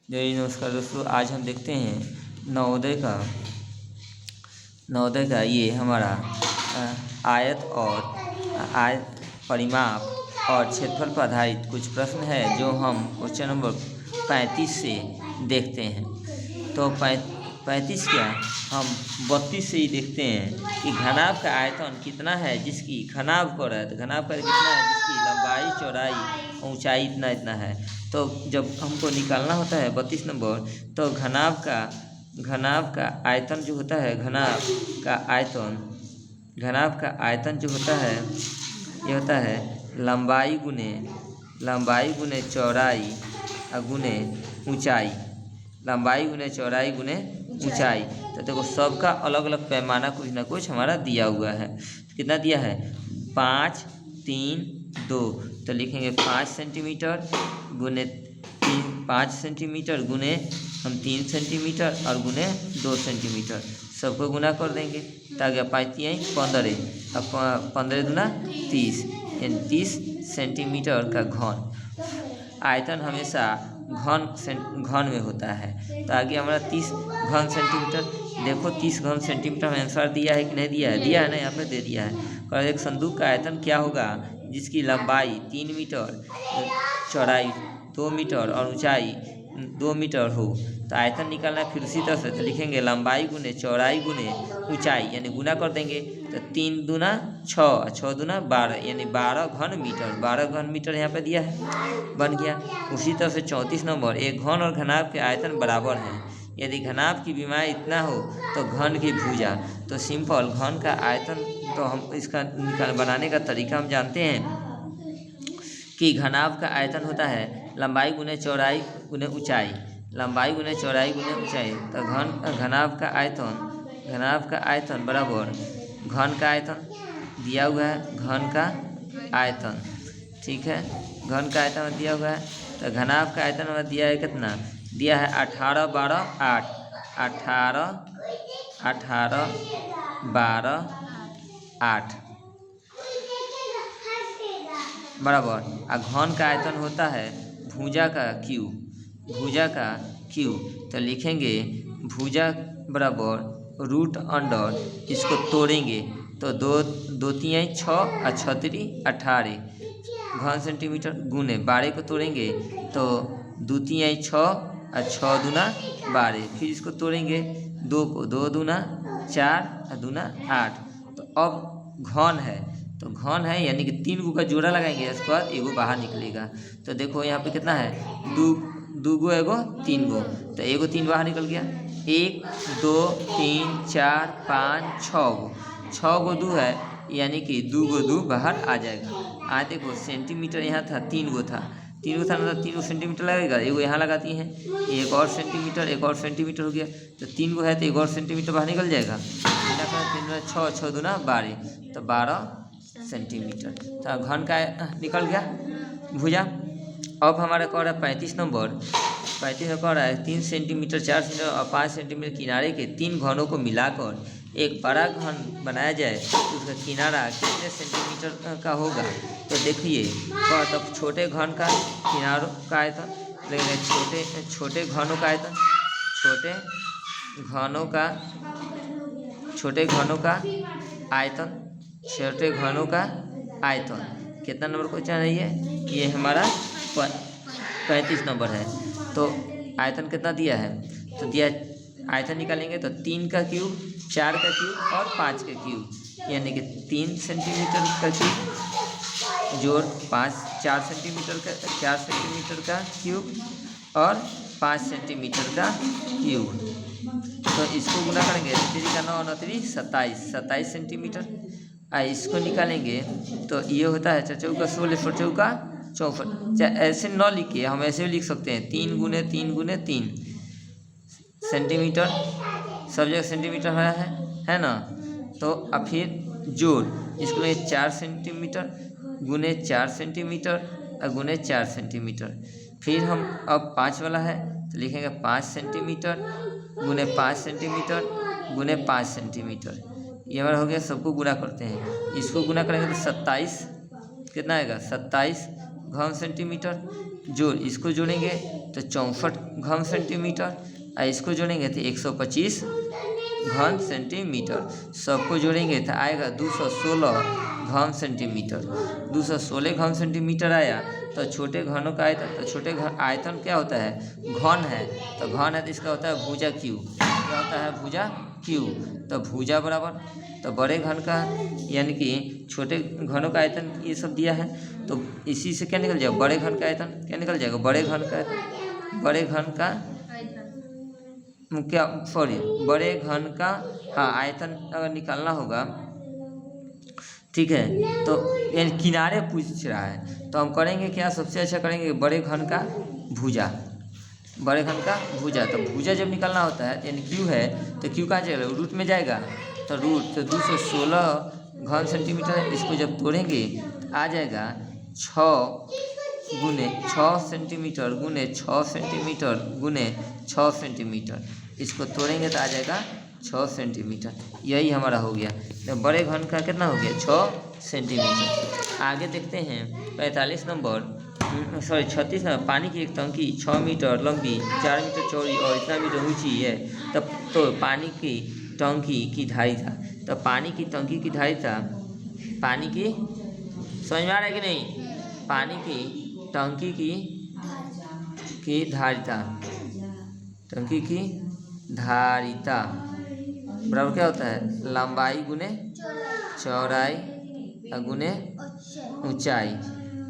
जय नमस्कार दोस्तों। आज हम देखते हैं नवोदय का ये हमारा आयत और आयत परिमाप और क्षेत्रफल पर आधारित कुछ प्रश्न है जो हम क्वेश्चन नंबर 35 से देखते हैं। तो 35 क्या, हम 32 से ही देखते हैं कि घनाभ का आयतन कितना है जिसकी घनाभ को रहा है। तो घनाभ का कितना है जिसकी लंबाई चौड़ाई ऊंचाई इतना इतना है। तो जब हमको निकालना होता है 32 नंबर, तो घनाभ का आयतन जो होता है, घनाभ का आयतन जो होता है, ये होता है लंबाई गुने चौड़ाई गुने ऊंचाई। लंबाई गुने चौड़ाई गुने ऊंचाई। तो देखो सबका अलग अलग पैमाना कुछ ना कुछ हमारा दिया हुआ है। कितना दिया है? 5, 3, 2। तो लिखेंगे 5 सेंटीमीटर गुने 5 सेंटीमीटर गुने हम 3 सेंटीमीटर और गुने 2 सेंटीमीटर। सबको गुना कर देंगे ताकि 5 3 15, अब 15 दूना 30, यानी 30 सेंटीमीटर का घन। आयतन हमेशा घन में होता है। तो आगे हमारा 30 घन सेंटीमीटर। देखो 30 घन सेंटीमीटर में आंसर दिया है कि नहीं दिया है? दिया है ना, यहाँ पे दे दिया है। और एक संदूक का आयतन क्या होगा जिसकी लंबाई 3 मीटर, चौड़ाई 2 मीटर और ऊंचाई 2 मीटर हो। तो आयतन निकालना फिर उसी तरह से। तो लिखेंगे लंबाई गुने चौड़ाई गुने ऊंचाई, यानी गुना कर देंगे। तो 3 दूना 6, 6 दूना 12, यानी 12 घन मीटर। 12 घन मीटर यहाँ पे दिया है, बन गया। उसी तरह से 34 नंबर, एक घन और घनाभ के आयतन बराबर हैं। यदि घनाभ की विमाएँ इतना हो तो घन की भुजा। तो सिंपल घन का आयतन, तो हम इसका बनाने का तरीका हम जानते हैं कि घनाभ का आयतन होता है लंबाई गुने चौड़ाई गुने ऊंचाई। लंबाई गुने चौड़ाई गुने ऊंचाई। तो घनाभ का आयतन बराबर घन का आयतन दिया हुआ है। घन का आयतन, ठीक है, घन का आयतन दिया हुआ है। तो घनाभ का आयतन में दिया है कितना? दिया है 18, 12, 8। 18, 12, 8 बराबर। और घन का आयतन होता है भुजा का क्यू। तो लिखेंगे भुजा बराबर रूट अंडर, इसको तोड़ेंगे तो 2 3 6 और 6 3 18 घन सेंटीमीटर गुने 12 को तोड़ेंगे तो 2 3 6 और 6 दूना 12। फिर इसको तोड़ेंगे 2 को, 2 दूना 4 और दूना 8। तो अब घन है, तो घन है यानी कि 3 गो का जोड़ा लगाएंगे, इसके बाद एगो बाहर निकलेगा। तो देखो यहाँ पे कितना है? 2 गो एगो 3 गो, तो एगो 3 बाहर निकल गया। 1 2 3 4 5 6 गो, 6 गो 2 है, यानी कि 2 गो 2 बाहर आ जाएगा। आज देखो सेंटीमीटर यहाँ था, 3 गो था, 3 गो था मतलब 3 गो सेंटीमीटर लगेगा। एगो यहाँ लगाती हैं, एक और सेंटीमीटर हो गया। तो 3 गो है तो एक और सेंटीमीटर बाहर निकल जाएगा। 3 6 दूना 12, तो 12 सेंटीमीटर। तो घन का निकल गया भुजा। अब हमारा कह रहा है 35 नंबर। 35 में कह रहा है 3 सेंटीमीटर 4 सेंटीमीटर और 5 सेंटीमीटर किनारे के 3 घनों को मिलाकर एक बड़ा घन बनाया जाए तो उसका किनारा कितने सेंटीमीटर का होगा। तो देखिए, तब छोटे घन का किनारों का आयतन लेकिन छोटे घनों का आयतन, छोटे घनों का आयतन कितना नंबर क्वेश्चन है ये हमारा 35 नंबर है। तो आयतन कितना दिया है? तो दिया आयतन निकालेंगे तो 3 का क्यूब, 4 का क्यूब और 5 का क्यूब, यानी कि 3 सेंटीमीटर का क्यूब जोड़ 4 सेंटीमीटर का क्यूब और 5 सेंटीमीटर का क्यूब। तो इसको गुना करेंगे 3 का 9 9 3 27 सेंटीमीटर। इसको निकालेंगे तो ये होता है 4 चौका 16, 4 चौका 64। ऐसे न लिखिए, हम ऐसे भी लिख सकते हैं 3 गुने 3 गुने 3 सेंटीमीटर। सब जगह सेंटीमीटर है ना। तो अब फिर जोड़, इसको लेंगे 4 सेंटीमीटर गुने 4 सेंटीमीटर और गुने 4 सेंटीमीटर। फिर हम अब 5 वाला है तो लिखेंगे 5 सेंटीमीटर गुने 5 सेंटीमीटर गुने 5 सेंटीमीटर। ये हमारा हो गया। सबको गुना करते हैं, इसको गुना करेंगे तो 27 कितना आएगा? 27 घन सेंटीमीटर। इसको जोड़ेंगे तो 64 घन सेंटीमीटर, और इसको जोड़ेंगे तो 125 घन सेंटीमीटर। सबको जोड़ेंगे तो आएगा 216 घन सेंटीमीटर। 216 घन सेंटीमीटर आया। तो छोटे घनों का आयतन, तो छोटे आयतन क्या होता है, घन है, तो घन है तो इसका होता है भुजा क्यू। क्या होता है, भुजा क्यू। तो भुजा बराबर, तो बड़े घन का यानी कि छोटे घनों का आयतन ये सब दिया है, तो इसी से क्या निकल जाएगा, बड़े घन का आयतन क्या निकल जाएगा, बड़े घन का आयतन, बड़े घन का क्या, सॉरी, बड़े घन का हाँ आयतन अगर निकालना होगा, ठीक है। तो यानी किनारे पूछ रहा है, तो हम करेंगे क्या, सबसे अच्छा करेंगे बड़े घन का भुजा, बड़े घन का भुजा। तो भुजा जब निकालना होता है यानी क्यू है, तो क्यू कहाँ जाएगा, रूट में जाएगा, तो रूट तो 216 घन सेंटीमीटर है। इसको जब तोड़ेंगे आ जाएगा 6 गुने 6 सेंटीमीटर गुने 6 सेंटीमीटर गुने 6 सेंटीमीटर। इसको तोड़ेंगे तो आ जाएगा 6 सेंटीमीटर। यही हमारा हो गया। तो बड़े घन का कितना हो गया, 6 सेंटीमीटर। आगे देखते हैं 45 नंबर, सॉरी 36 नंबर। पानी की एक टंकी 6 मीटर लंबी, 4 मीटर चौड़ी और इतना मीटर ऊंची है। तब तो पानी की टंकी की धारिता, तो पानी की टंकी की धारिता, पानी की, समझ में आ रहा है कि नहीं, पानी की टंकी की धारिता, टंकी की धारिता बराबर क्या होता है, लंबाई गुने चौड़ाई गुने ऊंचाई।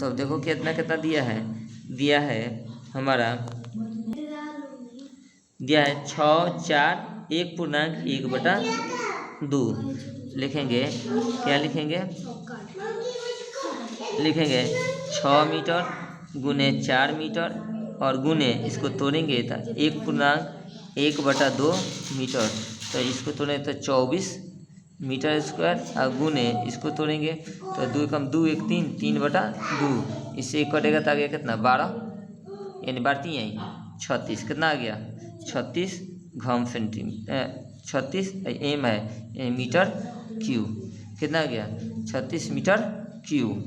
तो देखो कितना कितना दिया है हमारा, दिया है 6 4 1.1/2। लिखेंगे क्या, लिखेंगे 6 मीटर गुने 4 मीटर और गुने इसको तोड़ेंगे तो 1.1/2 मीटर। तो इसको तोड़ेंगे तो 24 मीटर स्क्वायर और गुने इसको तोड़ेंगे तो 2 कम 2 1 3 3/2। इससे एक कटेगा तो आ गया कितना, 12, यानी बढ़ती है 36। कितना आ गया, 36 घन सेंटीमीटर, 36 एम है मीटर क्यू। कितना आ गया, 36 मीटर क्यू।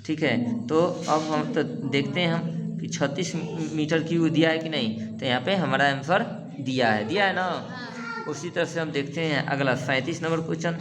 ठीक है। तो अब हम तो देखते हैं हम कि 36 मीटर क्यू दिया है कि नहीं। तो यहाँ पे हमारा आंसर दिया है ना। उसी तरह से हम देखते हैं अगला 37 नंबर क्वेश्चन।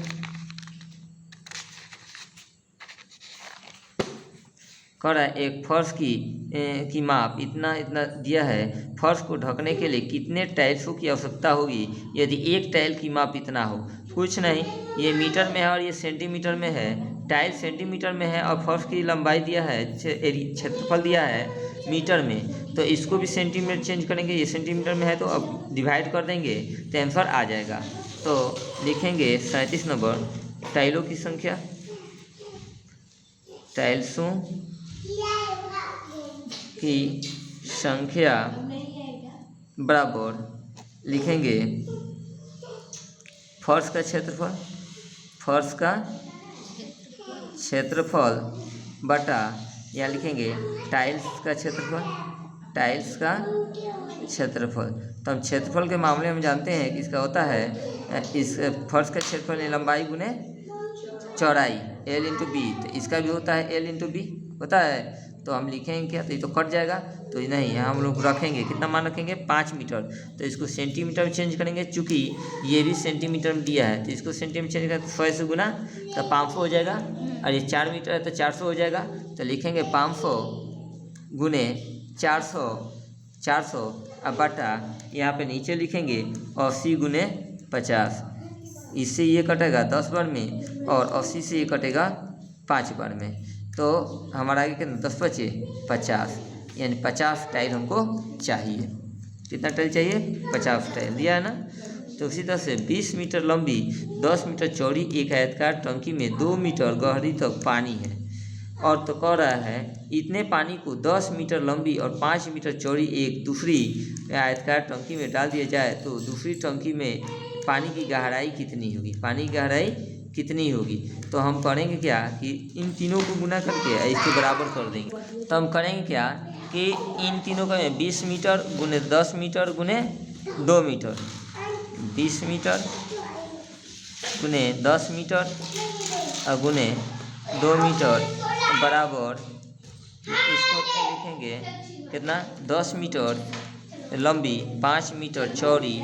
कह रहा है एक फर्श की माप इतना इतना दिया है। फर्श को ढकने के लिए कितने टाइल्सों की आवश्यकता होगी यदि एक टाइल की माप इतना हो। कुछ नहीं, ये मीटर में है और ये सेंटीमीटर में है। टाइल सेंटीमीटर में है और फर्श की लंबाई दिया है, क्षेत्रफल दिया है मीटर में। तो इसको भी सेंटीमीटर चेंज करेंगे, ये सेंटीमीटर में है तो अब डिवाइड कर देंगे तो आंसर आ जाएगा। तो लिखेंगे 37 नंबर, टाइलों की संख्या, टाइल्सों की संख्या बराबर लिखेंगे फर्श का क्षेत्रफल, फर्श का क्षेत्रफल बटा, यहाँ लिखेंगे टाइल्स का क्षेत्रफल, टाइल्स का क्षेत्रफल। तो हम क्षेत्रफल के मामले में जानते हैं कि इसका होता है इस फर्श का क्षेत्रफल लंबाई गुने चौड़ाई L इंटू बी। तो इसका भी होता है L इंटू बी होता है। तो हम लिखेंगे क्या, तो ये तो कट जाएगा, तो नहीं यहाँ हम लोग रखेंगे, कितना मान रखेंगे 5 मीटर। तो इसको सेंटीमीटर में चेंज करेंगे, चूँकि ये भी सेंटीमीटर में दिया है तो इसको सेंटीमीटर चेंज करेंगे 100 से गुना तो 500 हो जाएगा। और ये 4 मीटर है तो 400 हो जाएगा। तो लिखेंगे 500 गुने 400 अब बटा यहाँ पे नीचे लिखेंगे 80 गुने 50। इससे ये कटेगा 10 बार में और 80 से ये कटेगा 5 बार में। तो हमारा आगे कितना 10 बचे 50, यानी 50 टाइल हमको चाहिए। कितना टाइल चाहिए, 50 टाइल दिया है ना। तो उसी तरह से 20 मीटर लंबी 10 मीटर चौड़ी एक आयताकार टंकी में 2 मीटर गहरी तक पानी है। और तो कह रहा है इतने पानी को 10 मीटर लंबी और 5 मीटर चौड़ी एक दूसरी आयताकार टंकी में डाल दिया जाए तो दूसरी टंकी में पानी की गहराई कितनी होगी, पानी की गहराई कितनी होगी। तो हम करेंगे क्या कि इन तीनों को गुना करके इसके बराबर कर देंगे। तो हम करेंगे क्या कि इन तीनों का 20 मीटर गुने 10 मीटर गुने 2 मीटर, 20 मीटर गुने 10 मीटर और गुने 2 मीटर बराबर इसको लिखेंगे कितना 10 मीटर लंबी 5 मीटर चौड़ी,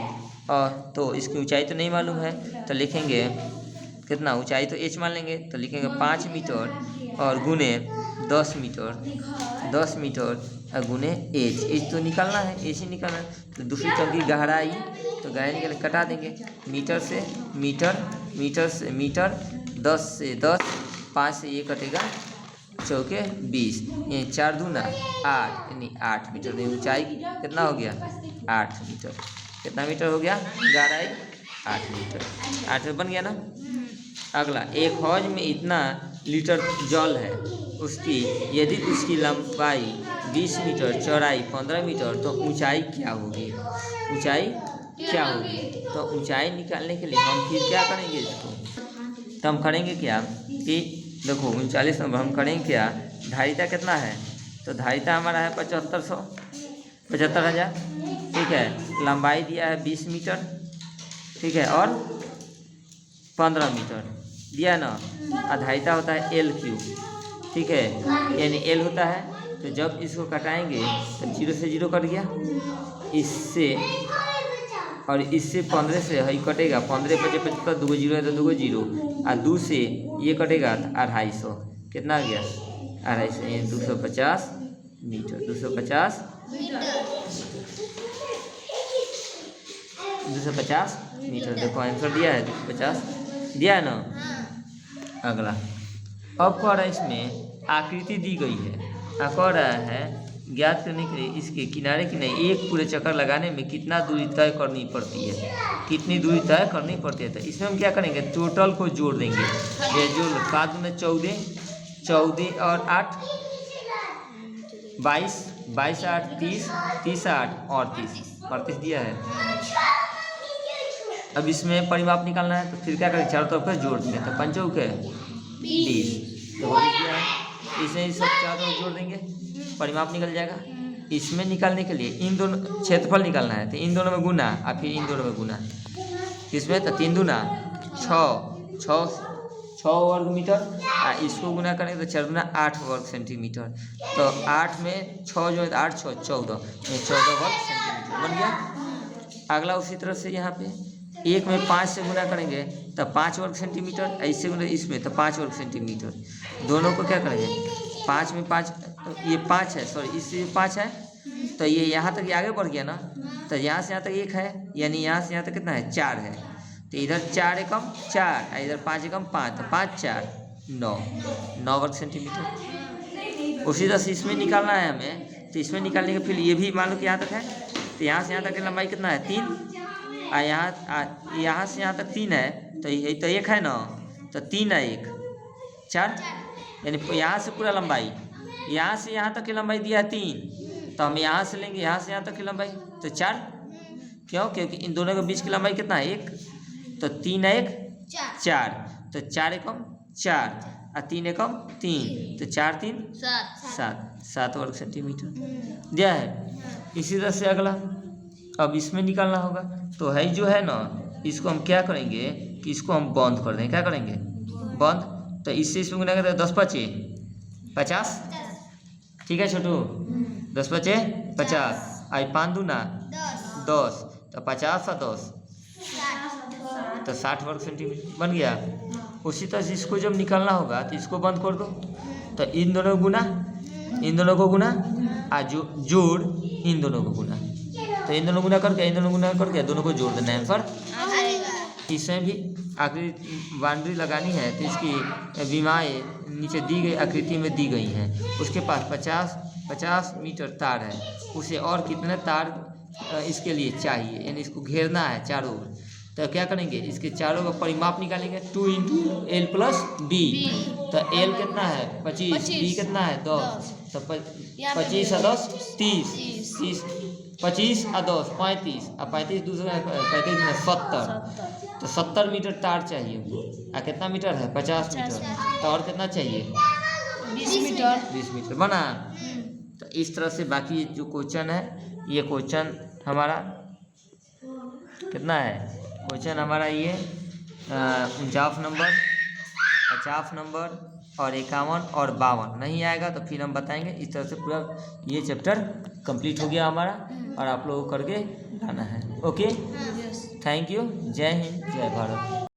और तो इसकी ऊंचाई तो नहीं मालूम है तो लिखेंगे कितना ऊंचाई तो h मान लेंगे, तो लिखेंगे 5 मीटर और गुने 10 मीटर और गुने h तो निकालना है, h ही निकालना है। तो दूसरी चौक की गहराई, तो गहराई निकाल कटा देंगे मीटर से मीटर 10 से 10, 5 से ये कटेगा चौके 20, ये 4 दूना 8 यानी 8 मीटर। नहीं ऊंचाई कितना हो गया 8 मीटर। कितना मीटर हो गया गहराई 8 मीटर। 8 मीटर बन गया ना। अगला, एक हौज में इतना लीटर जल है, यदि उसकी लंबाई 20 मीटर चौड़ाई 15 मीटर तो ऊंचाई क्या होगी? तो ऊंचाई निकालने के लिए हम फिर क्या करेंगे इसको, तो हम करेंगे क्या कि देखो 39 नंबर हम करेंगे क्या, धारिता कितना है, तो धारिता हमारा है 75,000, ठीक है। लंबाई दिया है 20 मीटर, ठीक है, और 15 मीटर दिया है ना। धारिता होता है L3, ठीक है, यानी L होता है। तो जब इसको कटाएंगे तो 0 से 0 कट गया, इससे और इससे 15 से ही कटेगा, 15 × 75 2 0 है तो 2 0, और 2 से ये कटेगा तो 250। कितना आ गया 250, 250 मीटर, 250 मीटर। देखो आंसर दिया है 250 दिया है ना। अगला, अब कह रहा है इसमें आकृति दी गई है, अब कह रहा है ज्ञात करने के लिए इसके किनारे एक पूरे चक्कर लगाने में कितना दूरी तय करनी पड़ती है, कितनी दूरी तय करनी पड़ती है। तो इसमें हम क्या करेंगे, टोटल को जोड़ देंगे। ये जो 7 में 14 और 8 22, 22 8 30, 30 8 और 38 दिया है। अब इसमें परिमाप निकालना है, तो फिर क्या करेंगे, चारों तरफ से जोड़ देंगे। तो 5 के 20, तो दिया है। इसे सब चारों तरफ जोड़ देंगे, परिमाप निकल जाएगा। इसमें निकालने के लिए इन दोनों क्षेत्रफल निकालना है, तो इन दोनों में गुना और फिर इन दोनों में गुना। किसमें, तो 3 दूना 6 वर्ग मीटर, और इसको गुना करेंगे तो 4 दूना 8 वर्ग सेंटीमीटर। तो 8 में 6 जो है 8 6 14, 14 वर्ग सेंटीमीटर बन गया। अगला उसी तरह से यहाँ पे 1 में 5 से गुना करेंगे तो 5 वर्ग सेंटीमीटर, ऐसे गुना इसमें तो 5 वर्ग सेंटीमीटर। दोनों को क्या करेंगे, 5 में 5, ये 5 है, सॉरी इससे 5 है, तो ये यहाँ तक ये आगे बढ़ गया ना। तो यहाँ से यहाँ तक 1 है, यानी यहाँ से यहाँ तक कितना है 4 है। तो इधर 4 एकम 4 और इधर 5 एकम 5, तो 5 4 9 वर्ग सेंटीमीटर। उसी तरह से इसमें निकालना है हमें, तो इसमें निकालने के फिर ये भी मान लो कि यहाँ तक है, तो यहाँ से यहाँ तक की लंबाई कितना है 3, और यहाँ से यहाँ तक 3 है, तो ये तो 1 है ना, तो 3 है 1 4, यानी यहाँ से पूरा लंबाई, यहाँ से यहाँ तक की लंबाई दिया है 3, तो हम यहाँ से लेंगे यहाँ से यहाँ तक की लंबाई तो 4। क्यों, क्योंकि इन दोनों के बीच की लंबाई कितना है 1, तो 3 1 4, तो 4 एकम 4 और 3 एकम 3, तो 4 3 7 वर्ग सेंटीमीटर दिया है। इसी तरह से अगला, अब इसमें निकालना होगा, तो है जो है ना, इसको हम क्या करेंगे कि इसको हम बंद कर देंगे। क्या करेंगे, बंद। तो इससे इसमें गुना करें 10 5 50, ठीक है छोटू, 10 5 50, आई 5 दूना 10, तो 50 और 10 तो 60 वर्ग सेंटीमीटर बन गया। उसी तरह से इसको जब निकालना होगा तो इसको बंद कर दो, तो इन दोनों को गुना और जोड़ इन दोनों को गुना, तो इन दोनों गुना करके दोनों को जोड़ देना है आंसर। इसमें भी आकृति बाउंड्री लगानी है, तो इसकी विमाएँ नीचे दी गई आकृति में दी गई हैं। उसके पास 50 मीटर तार है, उसे और कितने तार इसके लिए चाहिए, यानी इसको घेरना है चारों ओर। तो क्या करेंगे, इसके चारों का परिमाप निकालेंगे, 2 × L + B। तो L कितना है 25, B कितना है 10, तो 25 और 10 30, 25 और 10 35, और 35 दूसरा 35 में 70, तो 70 मीटर तार चाहिए। और कितना मीटर है 50 मीटर, तो और कितना चाहिए 20 मीटर बना। तो इस तरह से बाकी जो क्वेश्चन है, ये क्वेश्चन हमारा कितना है, क्वेश्चन हमारा ये 49 नंबर 50 नंबर और 51 और 52 नहीं आएगा तो फिर हम बताएंगे। इस तरह से पूरा ये चैप्टर कंप्लीट हो गया हमारा और आप लोगों को करके लाना है। Okay, thank you. जय हिंद, जय भारत।